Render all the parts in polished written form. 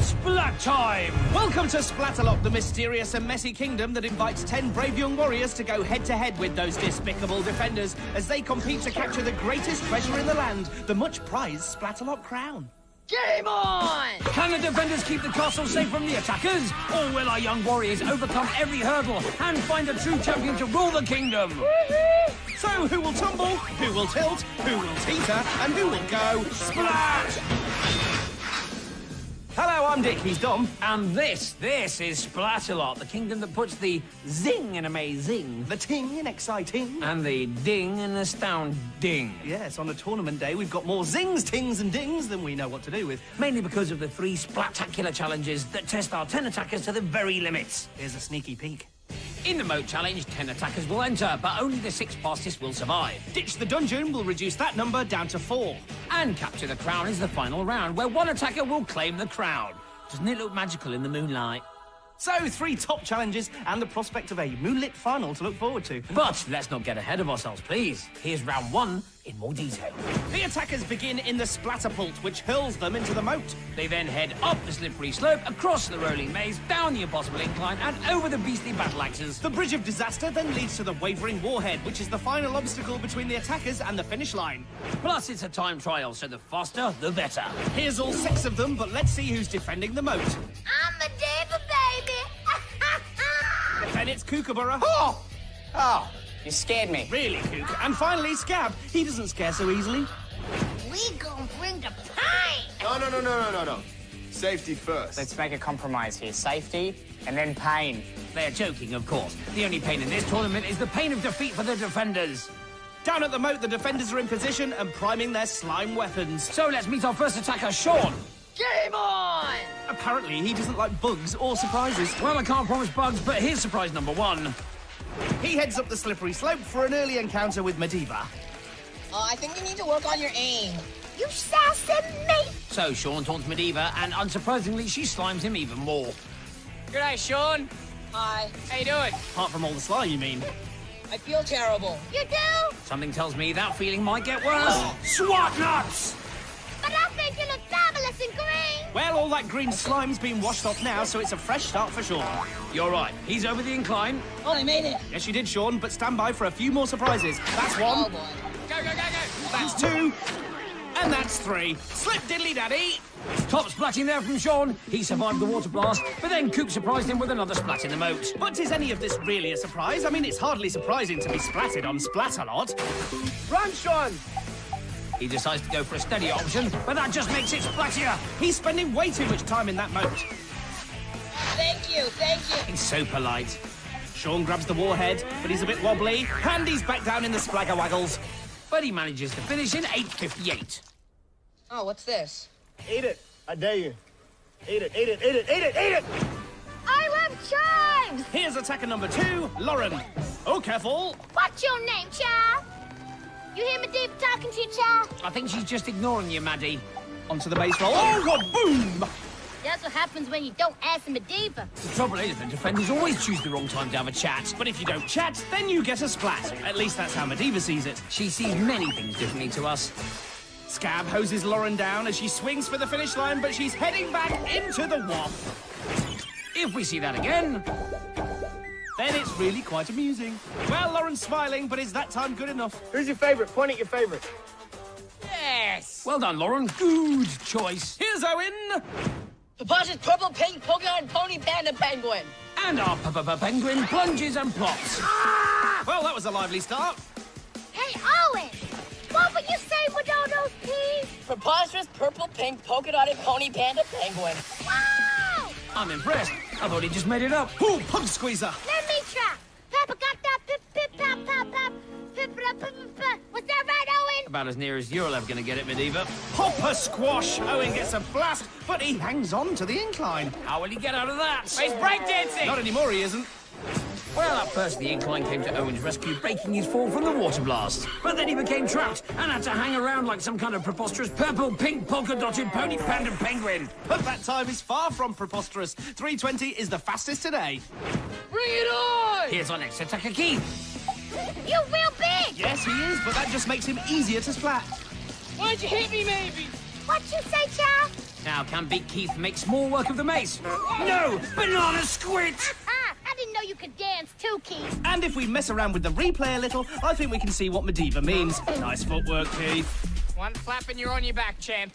Splat time! Welcome to Splatalot, the mysterious and messy kingdom that invites 10 brave young warriors to go head-to-head with those despicable defenders as they compete to capture the greatest treasure in the land, the much-prized Splatalot crown. Game on! Can the defenders keep the castle safe from the attackers? Or will our young warriors overcome every hurdle and find a true champion to rule the kingdom? So who will tumble, who will tilt, who will teeter, and who will go splat? Hello, I'm Dick, he's Dom. And this is Splatalot, the kingdom that puts the zing in amazing. The ting in exciting. And the ding in astounding. Yes, on a tournament day, we've got more zings, tings, and dings than we know what to do with. Mainly because of the 3 Splatacular challenges that test our 10 attackers to the very limits. Here's a sneaky peek. In the moat challenge, 10 attackers will enter, but only the 6 fastest will survive. Ditch the dungeon will reduce that number down to 4. And capture the crown is the final round, where 1 attacker will claim the crown. Doesn't it look magical in the moonlight? So, 3 top challenges and the prospect of a moonlit final to look forward to. But let's not get ahead of ourselves, please. Here's round 1 in more detail. The attackers begin in the Splatapult, which hurls them into the moat. They then head up the slippery slope, across the rolling maze, down the impossible incline, and over the beastly battle axes. The Bridge of Disaster then leads to the Wavering Warhead, which is the final obstacle between the attackers and the finish line. Plus, it's a time trial, so the faster, the better. Here's all 6 of them, but let's see who's defending the moat. I'm a diva, baby! Then it's Kookaburra. Oh, you scared me. Really, Kook. And finally, Scab. He doesn't scare so easily. We gon' bring the pain! No. Safety first. Let's make a compromise here. Safety and then pain. They're joking, of course. The only pain in this tournament is the pain of defeat for the defenders. Down at the moat, the defenders are in position and priming their slime weapons. So let's meet our first attacker, Sean. Game on! Apparently, he doesn't like bugs or surprises. Well, I can't promise bugs, but here's surprise number 1. He heads up the slippery slope for an early encounter with Medivh. I think you need to work on your aim. You sassy me! So Sean taunts Medivh, and unsurprisingly, she slimes him even more. Good day, Sean. Hi. How you doing? Apart from all the slime, you mean? I feel terrible. You do? Something tells me that feeling might get worse. Swat nuts! But I think you look fabulous in green! Well, all that green slime's been washed off now, so it's a fresh start for Sean. You're right. He's over the incline. Oh, I made it. Yes, you did, Sean, but stand by for a few more surprises. That's Oh, 1. boy. Go. That's 2. And that's 3. Slip diddly daddy! Top splatting there from Sean. He survived the water blast, but then Coop surprised him with another splat in the moat. But is any of this really a surprise? I mean, it's hardly surprising to be splatted on Splatalot. Run, Sean! He decides to go for a steady option, but that just makes it splattier. He's spending way too much time in that moat. Thank you. He's so polite. Sean grabs the warhead, but he's a bit wobbly, and he's back down in the Splagger-waggles. But he manages to finish in 8:58. Oh, what's this? Eat it. I dare you. Eat it. I love chives! Here's attacker number 2, Lauren. Oh, careful. What's your name, child? You hear Medivh talking to you, child? I think she's just ignoring you, Maddie. Onto the base roll. Oh, what boom! That's what happens when you don't ask Medivh. The trouble is, the defenders always choose the wrong time to have a chat. But if you don't chat, then you get a splat. At least that's how Medivh sees it. She sees many things differently to us. Scab hoses Lauren down as she swings for the finish line, but she's heading back into the wop. If we see that again... Then it's really quite amusing. Well, Lauren's smiling, but is that time good enough? Who's your favorite? Point at your favorite. Yes. Well done, Lauren. Good choice. Here's Owen. Preposterous purple, pink, polka dot, pony, panda, penguin. And our penguin plunges and plops. Well, that was a lively start. Hey, Owen! What would you say with all those peas? Preposterous purple, pink, polka dotted, pony, panda, penguin. Wow! I'm impressed. I thought he just made it up. Ooh, pug squeezer. Let me try. Papa got that pip, pip, pop, pop, pop. Pip, pip, pip, pip. Was that right, Owen? About as near as you're ever going to get it, Medivh. Hopper squash. Owen gets a blast, but he hangs on to the incline. How will he get out of that? He's breakdancing. Not anymore, he isn't. Well, at first the incline came to Owen's rescue, breaking his fall from the water blast. But then he became trapped and had to hang around like some kind of preposterous purple, pink, polka-dotted pony panda penguin. But that time is far from preposterous. 3:20 is the fastest today. Bring it on! Here's our next attacker, Keith. You real big! Yes, he is, but that just makes him easier to splat. Why'd you hit me, maybe? What you say, child? Now, can Big Keith make small work of the mace? No! Banana squid! I didn't know you could dance too, Keith. And if we mess around with the replay a little, I think we can see what Medivh means. Nice footwork, Keith. One flap and you're on your back, champ.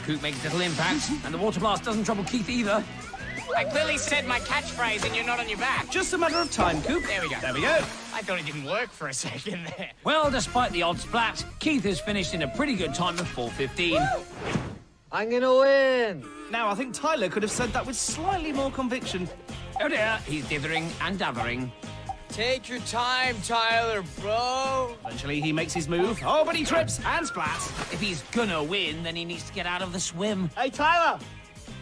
Coop makes little impact, and the water blast doesn't trouble Keith either. I clearly said my catchphrase and you're not on your back. Just a matter of time, Coop. There we go. There we go. I thought it didn't work for a second there. Well, despite the odd splat, Keith has finished in a pretty good time of 4:15. I'm gonna win! Now, I think Tyler could have said that with slightly more conviction. Oh dear, he's dithering and davering. Take your time, Tyler, bro. Eventually, he makes his move. Oh, but he trips and splats. If he's gonna win, then he needs to get out of the swim. Hey, Tyler,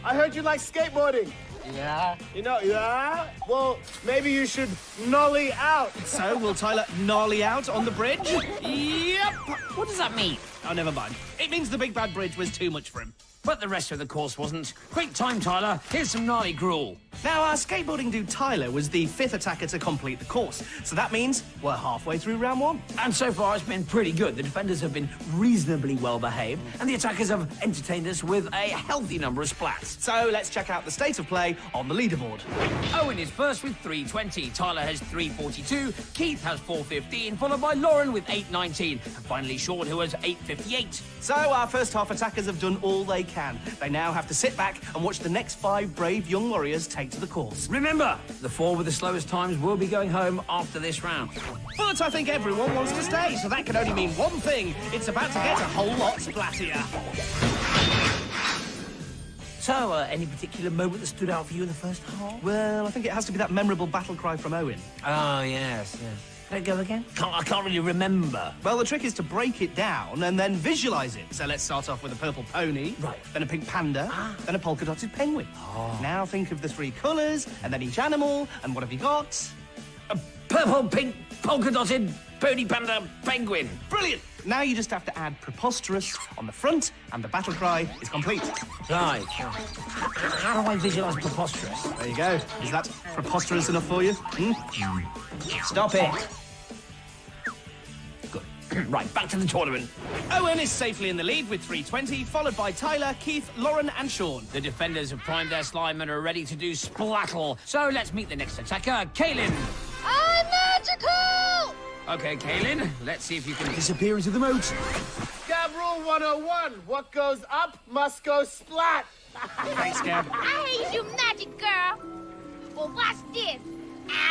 I heard you like skateboarding. Yeah? You know, yeah? Well, maybe you should nollie out. So, will Tyler nollie out on the bridge? Yep. What does that mean? Oh, never mind. It means the big bad bridge was too much for him. But the rest of the course wasn't. Great time, Tyler. Here's some gnarly gruel. Now, our skateboarding dude Tyler was the 5th attacker to complete the course. So that means we're halfway through round 1. And so far, it's been pretty good. The defenders have been reasonably well behaved, and the attackers have entertained us with a healthy number of splats. So let's check out the state of play on the leaderboard. Owen is first with 3:20. Tyler has 3:42. Keith has 4:15, followed by Lauren with 8:19. And finally, Sean, who has 8:58. So our first half attackers have done all they can. They now have to sit back and watch the next 5 brave young warriors take to the course. Remember, the 4 with the slowest times will be going home after this round. But I think everyone wants to stay, so that can only mean one thing. It's about to get a whole lot splattier. So, any particular moment that stood out for you in the first half? Well, I think it has to be that memorable battle cry from Owen. Oh, yes. Can I go again? I can't really remember. Well, the trick is to break it down and then visualise it. So let's start off with a purple pony, Right. then a pink panda, then a polka-dotted penguin. Now think of the 3 colours, and then each animal, and what have you got? A purple, pink, polka-dotted pony panda penguin. Brilliant! Now you just have to add preposterous on the front, and the battle cry is complete. Right. How do I visualise preposterous? There you go. Is that preposterous enough for you? Stop it. Good. Right, back to the tournament. Owen is safely in the lead with 3:20, followed by Tyler, Keith, Lauren, and Sean. The defenders have primed their slime and are ready to do splattle. So let's meet the next attacker, Kaylin. I'm magical! Okay, Kaylin, let's see if you can disappear into the moat. Scab rule 101. What goes up must go splat. Thanks, Gab. I hate you, magic girl. Well, watch this.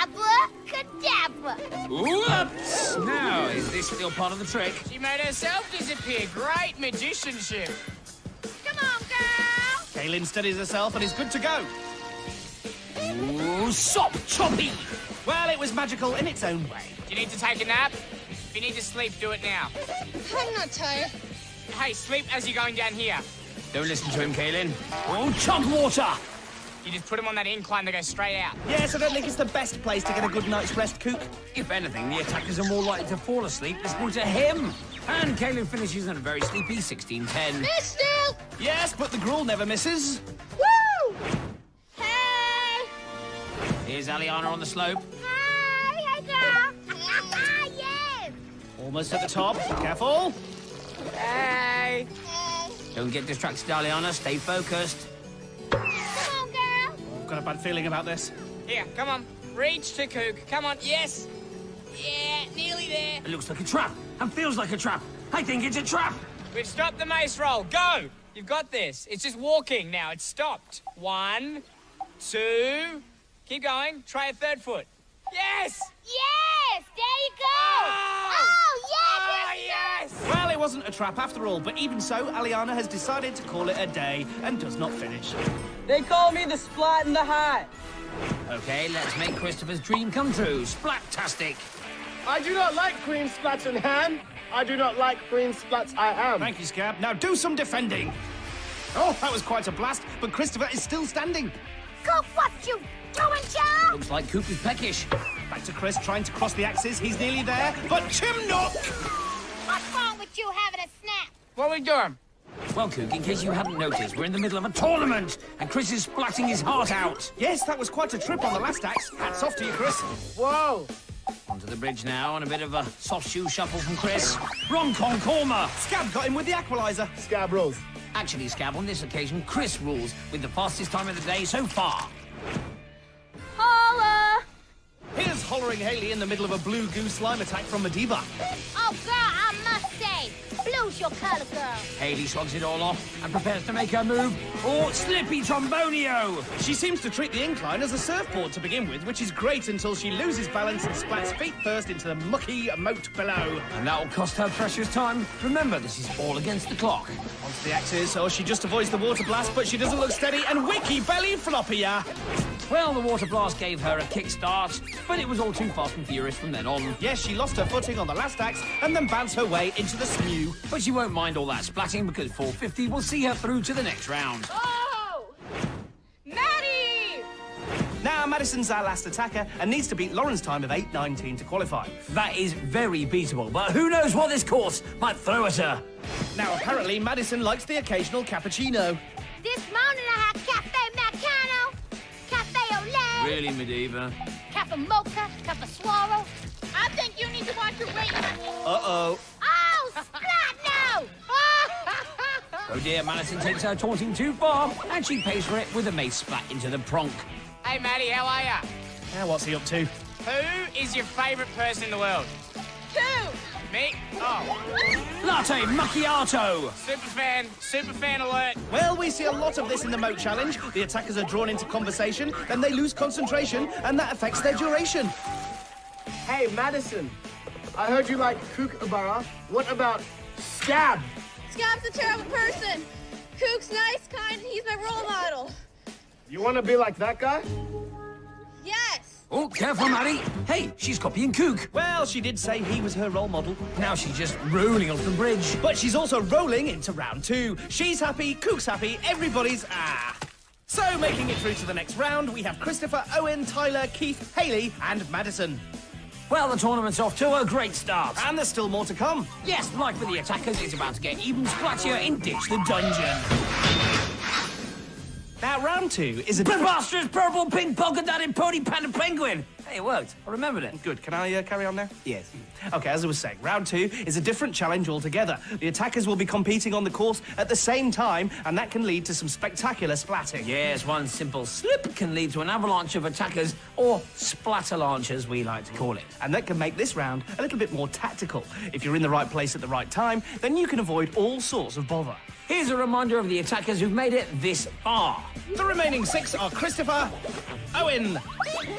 Abracadabra. Whoops! Now, is this still part of the trick? She made herself disappear. Great magicianship. Come on, girl. Kaylin steadies herself and is good to go. Ooh, sop choppy! Well, it was magical in its own way. Do you need to take a nap? If you need to sleep, do it now. I'm not tired. Hey, sleep as you're going down here. Don't listen to him, Kaylin. Oh, chug water! You just put him on that incline that goes straight out. Yes, I don't think it's the best place to get a good night's rest, Kook. If anything, the attackers are more likely to fall asleep listening to him. And Kaylin finishes in a very sleepy 16:10. Miss you! Yes, but the gruel never misses. Woo! Hey! Here's Aliana on the slope. Hi, girl. Yes! Almost at the top. Careful. Hey! Don't get distracted, Aliana. Stay focused. Come on, girl. I've got a bad feeling about this. Here, come on. Reach to Kook. Come on, yes. Yeah, nearly there. It looks like a trap and feels like a trap. I think it's a trap. We've stopped the mace roll. Go! You've got this. It's just walking now. It's stopped. 1, 2. Keep going. Try a 3rd foot. Yes! Yes! There you go! Oh! Oh, yes! yes! Well, it wasn't a trap after all, but even so, Aliana has decided to call it a day and does not finish. They call me the Splat in the Hat. Okay, let's make Christopher's dream come true. Splat-tastic. I do not like cream splats in hand. I do not like cream splats I am. Thank you, Scab. Now do some defending. Oh, that was quite a blast, but Christopher is still standing. Go, what you doing, Joe? Looks like Coop is peckish. Back to Chris, trying to cross the axes. He's nearly there, but Chimnock! What's wrong with you having a snap? What are we doing? Well, Coop, in case you hadn't noticed, we're in the middle of a tournament, and Chris is splatting his heart out. Yes, that was quite a trip on the last axe. Hats off to you, Chris. Whoa. Onto the bridge now, and a bit of a soft shoe shuffle from Chris. Rom-com-corma. Scab got him with the aqualizer. Scab rules. Actually, Scab, on this occasion, Chris rules with the fastest time of the day so far. Holla! Here's hollering Hayley in the middle of a blue goo slime attack from Mediva. Oh, girl, I must say, blue's your color, girl. Hayley shrugs it all off and prepares to make her move. Oh, Slippy Trombonio! She seems to treat the incline as a surfboard to begin with, which is great until she loses balance and splats feet first into the mucky moat below. And that'll cost her precious time. Remember, this is all against the clock. Onto the axes, or she just avoids the water blast, but she doesn't look steady, and wiki belly floppia. Well, the water blast gave her a kickstart, but it was all too fast and furious from then on. Yes, she lost her footing on the last axe and then bounced her way into the smew. But she won't mind all that splatting because 450 will see her through to the next round. Oh! Maddie! Now, Madison's our last attacker and needs to beat Lauren's time of 8:19 to qualify. That is very beatable, but who knows what this course might throw at her. Now, apparently, Madison likes the occasional cappuccino. This morning I had Cafe Macano, Cafe Olay, Really, Mediva? Cafe Mocha, Cafe Swallow. I think you need to watch your weight. Uh-oh. Oh, Splat, no! Oh dear, Madison takes her taunting too far, and she pays for it with a mace splat into the pronk. Hey, Maddie, how are ya? Now, what's he up to? Who is your favourite person in the world? Two! Me? Oh, Latte Macchiato! super fan alert. Well, we see a lot of this in the moat challenge. The attackers are drawn into conversation, then they lose concentration, and that affects their duration. Hey, Madison. I heard you like Kookaburra. What about Scab? Scab's a terrible person. Kook's nice, kind, and he's my role model. You want to be like that guy? Yes. Oh, careful, Maddie. Hey, she's copying Kook. Well, she did say he was her role model. Now she's just rolling off the bridge. But she's also rolling into round 2. She's happy, Kook's happy, everybody's So, making it through to the next round, we have Christopher, Owen, Tyler, Keith, Hayley, and Madison. Well, the tournament's off to a great start. And there's still more to come. Yes, like for the attackers, it's about to get even splattier in Ditch the Dungeon. Now, round 2 is a... Preposterous purple pink polka dotted pony panda penguin. Hey, it worked. I remembered it. Good. Can I carry on now? Yes. OK, as I was saying, round 2 is a different challenge altogether. The attackers will be competing on the course at the same time, and that can lead to some spectacular splatting. Yes, one simple slip can lead to an avalanche of attackers, or Splatalot, as we like to call it. And that can make this round a little bit more tactical. If you're in the right place at the right time, then you can avoid all sorts of bother. Here's a reminder of the attackers who've made it this far. The remaining 6 are Christopher, Owen,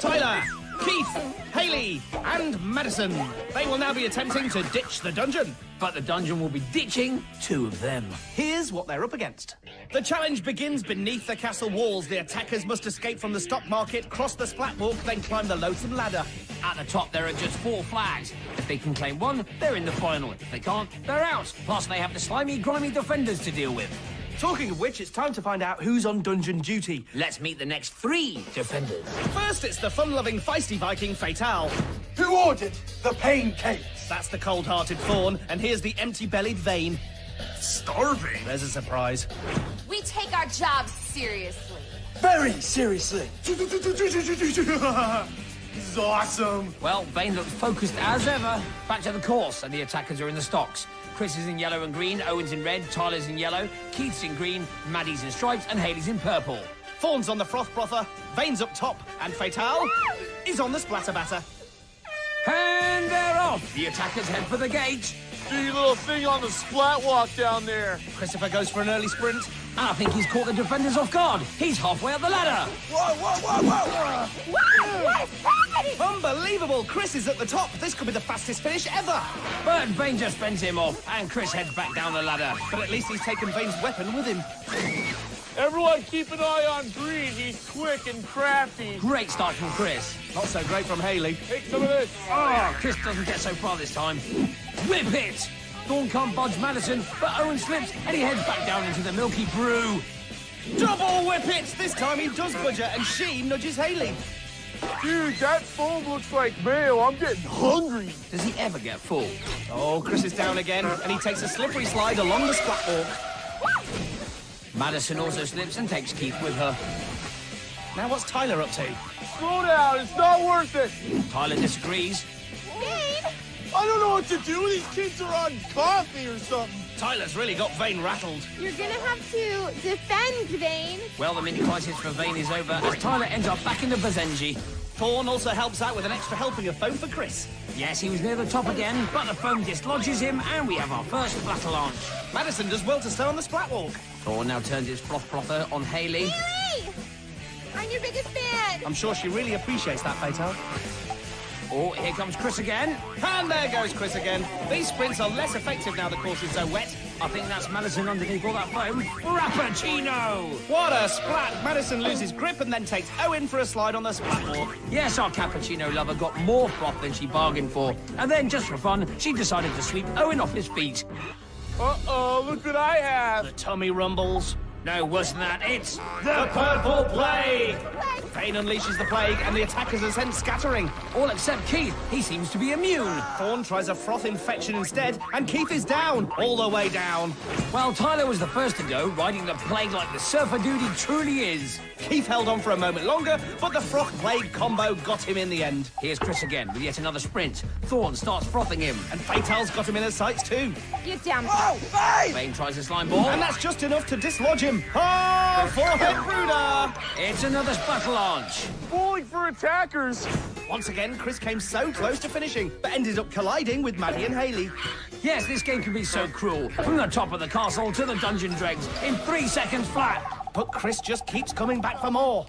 Tyler, Keith, Hayley, and Madison. They will now be attempting to ditch the dungeon. But the dungeon will be ditching 2 of them. Here's what they're up against. The challenge begins beneath the castle walls. The attackers must escape from the stock market, cross the splat walk, then climb the loathsome ladder. At the top, there are just 4 flags. If they can claim 1, they're in the final. If they can't, they're out. Plus, they have the slimy, grimy defenders to deal with. Talking of which, it's time to find out who's on dungeon duty. Let's meet the next 3 defenders. First, it's the fun-loving, feisty Viking Fatal. Who ordered the pancakes? That's the cold-hearted Fawn, and here's the empty-bellied Vane. Starving? There's a surprise. We take our jobs seriously. Very seriously. This is awesome. Well, Vane looks focused as ever. Back to the course, and the attackers are in the stocks. Chris is in yellow and green, Owen's in red, Tyler's in yellow, Keith's in green, Maddie's in stripes, and Hayley's in purple. Fawn's on the froth brother, Vane's up top, and Fatal is on the splatter batter. And they're off! The attackers head for the gate. Do your little thing on the splat walk down there. Christopher goes for an early sprint. And I think he's caught the defenders off guard. He's halfway up the ladder. Whoa, whoa, whoa, whoa! Wow, what is happening? Unbelievable! Chris is at the top. This could be the fastest finish ever. But Vane just fends him off, and Chris heads back down the ladder. But at least he's taken Vane's weapon with him. Everyone keep an eye on Green. He's quick and crafty. Great start from Chris. Not so great from Hayley. Take some of this. Oh, Chris doesn't get so far this time. Whip it! Thorn can't budge Madison, but Owen slips, and he heads back down into the milky brew. Double whip it! This time he does budge her, and she nudges Hayley. Dude, that foam looks like mayo. I'm getting hungry. Does he ever get full? Oh, Chris is down again, and he takes a slippery slide along the splat walk. Madison also slips and takes Keith with her. Now what's Tyler up to? Slow down. It's not worth it. Tyler disagrees. Babe, I don't know what to do. These kids are on coffee or something. Tyler's really got Vane rattled. You're gonna have to defend, Vane. Well, the mini-crisis for Vane is over as Tyler ends up back in the Bazenji. Thorn also helps out with an extra helping of foam for Chris. Yes, he was near the top again, but the foam dislodges him, and we have our first Splatalot. Madison does well to stay on the splat walk. Thorn now turns his froth plopper on Hayley. Haley! I'm your biggest fan. I'm sure she really appreciates that, Fatal. Oh, here comes Chris again. And there goes Chris again. These sprints are less effective now the course is so wet. I think that's Madison underneath all that foam. Frappuccino! What a splat! Madison loses grip and then takes Owen for a slide on the splat walk. Yes, our cappuccino lover got more froth than she bargained for. And then, just for fun, she decided to sweep Owen off his feet. Uh-oh, look what I have. The tummy rumbles. No, worse than that, it's The Purple Plague! Vane unleashes the plague and the attackers are sent scattering. all except Keith. He seems to be immune. Thorn tries a froth infection instead, and Keith is down, all the way down. Well, Tyler was the first to go, riding the plague like the surfer dude he truly is. Keith held on for a moment longer, but the froth plague combo got him in the end. Here's Chris again with yet another sprint. Thorn starts frothing him. And Fatal's got him in his sights too. Get down. Vane tries a slime ball. And that's just enough to dislodge him. Oh, forehead brooder! It's another Splatalot. Bowling for attackers. Once again, Chris came so close to finishing, but ended up colliding with Maddie and Hayley. Yes, this game can be so cruel. From the top of the castle to the dungeon dregs in 3 seconds flat. But Chris just keeps coming back for more.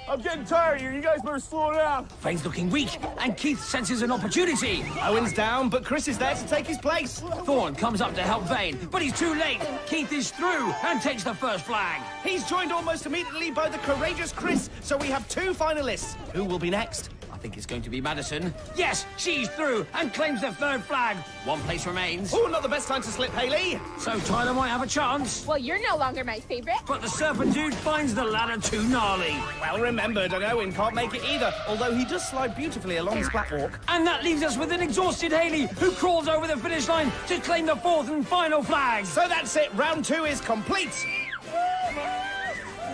I'm getting tired here. You guys better slow down. Vane's looking weak, and Keith senses an opportunity. Owen's down, but Chris is there to take his place. Thorn comes up to help Vane, but he's too late. Keith is through and takes the first flag. He's joined almost immediately by the courageous Chris, so we have 2 finalists. Who will be next? I think it's going to be Madison. Yes, she's through and claims the 3rd flag. 1 place remains. Oh, not the best time to slip, Hayley. So Tyler might have a chance. Well, you're no longer my favorite. But the serpent dude finds the ladder too gnarly. Well remembered, and Owen can't make it either, although he does slide beautifully along the splat walk. And that leaves us with an exhausted Hayley, who crawls over the finish line to claim the 4th and final flag. So that's it, round 2 is complete.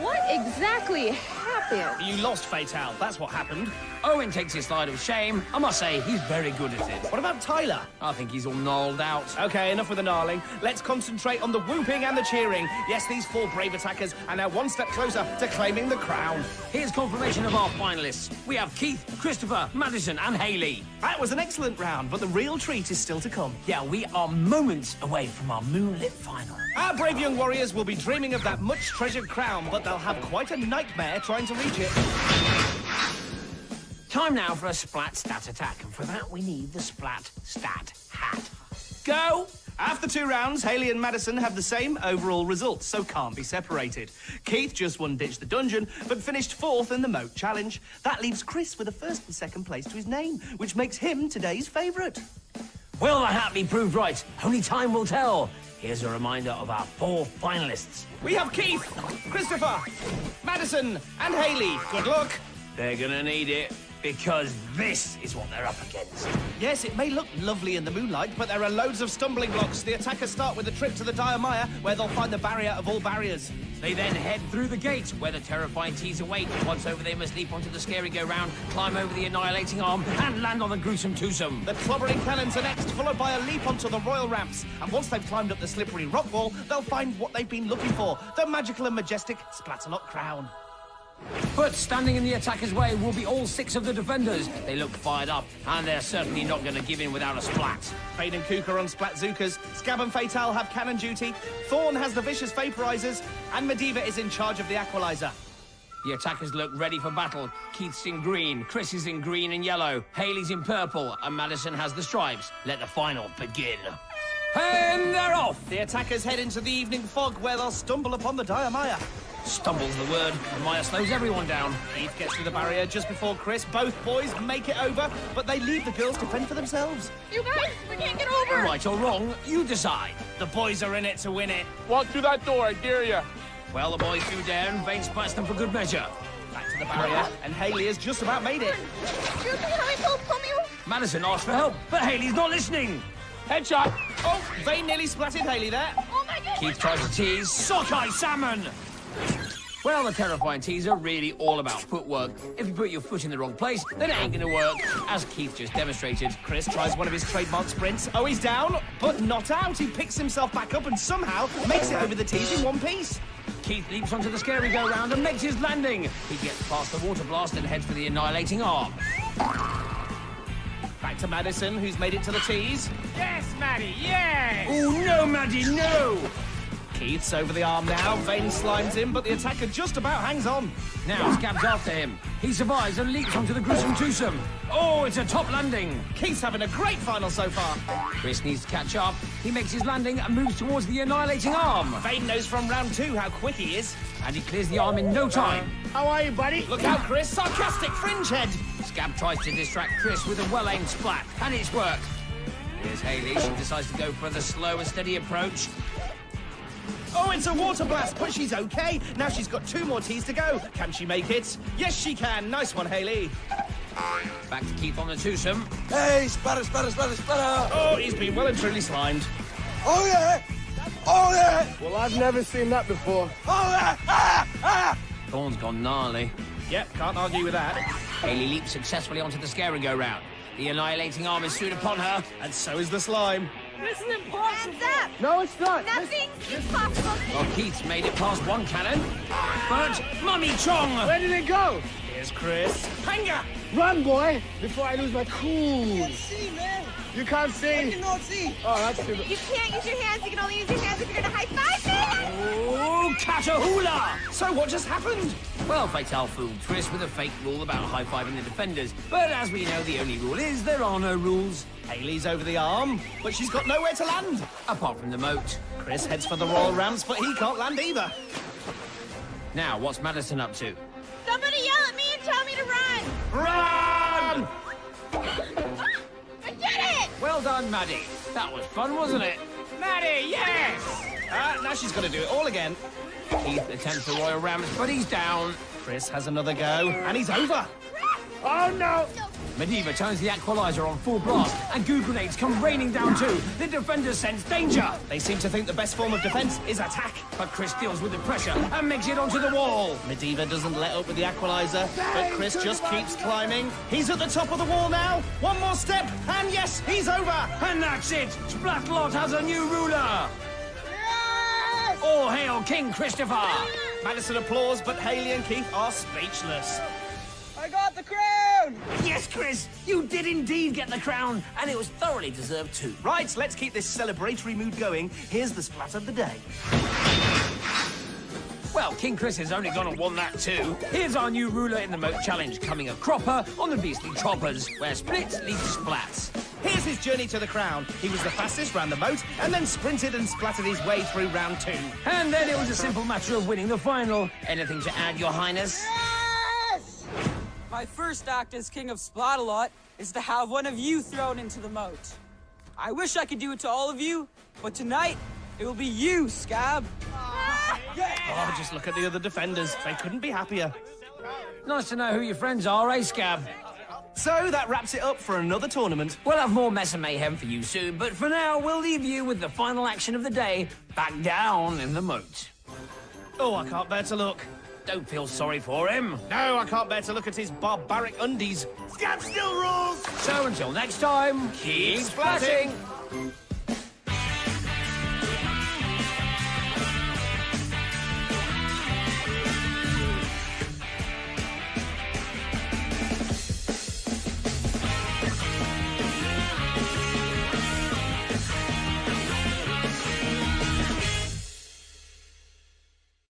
What exactly happened? You lost, Fatal, that's what happened. Owen takes his slide of shame. I must say, he's very good at it. What about Tyler? I think he's all gnarled out. Okay, enough with the gnarling. Let's concentrate on the whooping and the cheering. Yes, these 4 brave attackers are now 1 step closer to claiming the crown. Here's confirmation of our finalists. We have Keith, Christopher, Madison and Hayley. That was an excellent round, but the real treat is still to come. Yeah, we are moments away from our moonlit final. Our brave young warriors will be dreaming of that much treasured crown, but they'll have quite a nightmare trying to reach it. Time now for a Splat Stat attack, and for that we need the Splat Stat hat. Go! After 2 rounds, Hayley and Madison have the same overall results, so can't be separated. Keith just won Ditch the Dungeon, but finished 4th in the Moat Challenge. That leaves Chris with a 1st and 2nd place to his name, which makes him today's favourite. Will the hat be proved right? Only time will tell. Here's a reminder of our 4 finalists. We have Keith, Christopher, Madison and Hayley. Good luck. They're gonna need it, because this is what they're up against. Yes, it may look lovely in the moonlight, but there are loads of stumbling blocks. The attackers start with a trip to the Dire Mire, where they'll find the barrier of all barriers. They then head through the gate, where the terrifying teas await. Once over, they must leap onto the scary go-round, climb over the annihilating arm, and land on the gruesome twosome. The clobbering cannons are next, followed by a leap onto the royal ramps. And once they've climbed up the slippery rock wall, they'll find what they've been looking for, the magical and majestic Splatalot crown. But standing in the attacker's way will be all 6 of the defenders. They look fired up, and they're certainly not going to give in without a splat. Fade and Kook are on Splatzookers, Scab and Fatal have cannon duty, Thorn has the vicious vaporizers, and Medivh is in charge of the Aqualizer. The attackers look ready for battle. Keith's in green, Chris is in green and yellow, Hayley's in purple, and Madison has the stripes. Let the final begin. And they're off! The attackers head into the evening fog, where they'll stumble upon the Dire Mire. Stumble's the word. The mire slows everyone down. Keith gets to the barrier just before Chris. Both boys make it over, but they leave the girls to fend for themselves. You guys, we can't get over. Right or wrong, you decide. The boys are in it to win it. Walk through that door, I dare you. Well, the boys do down. Vane splats them for good measure. Back to the barrier, and Hayley has just about made it. Pull me over. Madison asks for help, but Hayley's not listening. Headshot. Oh, Vane nearly splatted Hayley there. Oh my God. Keith tries to tease. Sockeye salmon! Well, the terrifying teas are really all about footwork. If you put your foot in the wrong place, then it ain't gonna work, as Keith just demonstrated. Chris tries one of his trademark sprints. Oh, he's down, but not out. He picks himself back up and somehow makes it over the tees in one piece. Keith leaps onto the scary go-round and makes his landing. He gets past the water blast and heads for the annihilating arm. Back to Madison, who's made it to the tees. Yes, Maddie, yes! Oh, no, Maddie, no! Keith's over the arm now. Vane slimes him, but the attacker just about hangs on. Now Scab's after him. He survives and leaps onto the gruesome twosome. Oh, it's a top landing. Keith's having a great final so far. Chris needs to catch up. He makes his landing and moves towards the annihilating arm. Vane knows from round 2 how quick he is. And he clears the arm in no time. How are you, buddy? Look out, Chris. Sarcastic fringe head. Scab tries to distract Chris with a well-aimed splat, and it's worked. Here's Hayley. She decides to go for the slow and steady approach. Oh, it's a water blast, but she's okay. Now she's got 2 more tees to go. Can she make it? Yes, she can. Nice one, Hayley. Back to Keith on the twosome. Hey, spatter. Oh, he's been well and truly slimed. Oh, yeah. Oh, yeah. Well, I've never seen that before. Oh, yeah. Thorn's gone gnarly. Yep, can't argue with that. Hayley leaps successfully onto the scary go-round. The annihilating arm is soon upon her. And so is the slime. This is impossible. Hands up. No, it's not. Nothing's impossible. Well, Keith's made it past one cannon. But Mummy Chong! Where did it go? Here's Chris. Hanga! Run, boy, before I lose my cool. Can't see, man. You can't see? I cannot see. Oh, that's too bad. You can't use your hands. You can only use your hands if you're going to high-five me. Oh, Catahoola! So what just happened? Well, Fatal fooled Chris with a fake rule about high-fiving the defenders. But as we know, the only rule is there are no rules. Hayley's over the arm, but she's got nowhere to land. Apart from the moat. Chris heads for the royal ramps, but he can't land either. Now, what's Madison up to? Somebody yell at me and tell me to run. Run! I did it. Well done, Maddie. That was fun, wasn't it? Maddie, yes! Now she's got to do it all again. Keith attempts the royal rams, but he's down. Chris has another go, and he's over. Oh, no. Medivh turns the equalizer on full blast, and goo grenades come raining down too. The defenders sense danger. They seem to think the best form of defense is attack. But Chris deals with the pressure and makes it onto the wall. Medivh doesn't let up with the equalizer, but Chris just keeps climbing. He's at the top of the wall now. One more step, and yes, he's over. And that's it. Splatalot has a new ruler. All hail King Christopher. Madison applauds, but Hayley and Keith are speechless. I got the crown! Yes, Chris, you did indeed get the crown, and it was thoroughly deserved too. Right, let's keep this celebratory mood going. Here's the splat of the day. Well, King Chris has only gone and won that too. Here's our new ruler in the moat challenge, coming a cropper on the beastly choppers, where splits lead to splats. Here's his journey to the crown. He was the fastest round the moat, and then sprinted and splattered his way through round 2. And then it was a simple matter of winning the final. Anything to add, Your Highness? My first act as King of Splatalot is to have one of you thrown into the moat. I wish I could do it to all of you, but tonight, it will be you, Scab. Oh, just look at the other defenders. They couldn't be happier. Nice to know who your friends are, eh, Scab? So that wraps it up for another tournament. We'll have more mess and mayhem for you soon, but for now, we'll leave you with the final action of the day, back down in the moat. Oh, I can't bear to look. Don't feel sorry for him. No, I can't bear to look at his barbaric undies. Scab still rules! So until next time, keep splatting!